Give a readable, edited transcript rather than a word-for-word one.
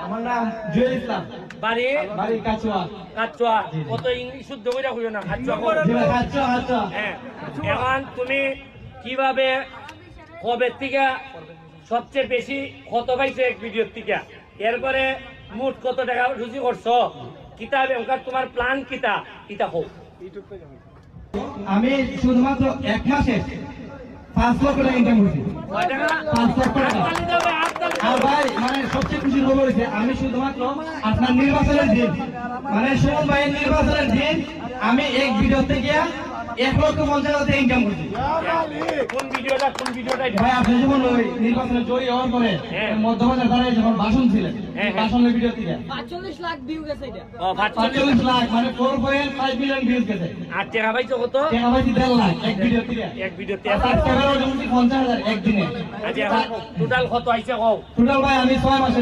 আমার নাম জুয়েল ইসলাম, বাড়ি বাড়ি কাচুয়া। কাচুয়া। কত ইংলিশ শুদ্ধ করে কইও না, কাচুয়া কও। কাচুয়া কাচুয়া। হ্যাঁ, এখন তুমি কিভাবে কবে থেকে সবচেয়ে বেশি কত পাইছো এক ভিডিওর থেকে, এরপরে মোট কত টাকা রুজি করছো, কিতাব এমকার তোমার প্ল্যান কিতা কিতা হোক। আমি শুধুমাত্র 1 মাসে 5 লক্ষ টাকা ইনকাম করছি। 5 লক্ষ টাকা। আর ভাই মানে সবচেয়ে খুশির খবর হচ্ছে আমি শুধুমাত্র আপনার নির্বাচনের দিন, মানে সুমন ভাইয়ের নির্বাচনের দিন আমি এক ভিডিও থেকে 1,50,000 টাকা ইনকাম করছি। কোন ভিডিওটা ভাই আপনি যখন ওই নির্বাচনে জয়ী হওয়ার পরে মধ্যবাজার দাঁড়িয়ে যখন ভাষণ ছিলেন, ভাষণের ভিডিও থেকে 45 লাখ ভিউ গেছে এটা। 45 লাখ মানে 4.5 মিলিয়ন ভিউজ গেছে। আর টাকা পাইছো কত? টাকা পাইছি 1.5 লাখ এক ভিডিও থেকে। এক ভিডিওতে সাবস্ক্রাইবার মোটামুটি 50,000 একদিনে। আচ্ছা, টোটাল কত আইছে কও? টোটাল ভাই আমি 6 মাসে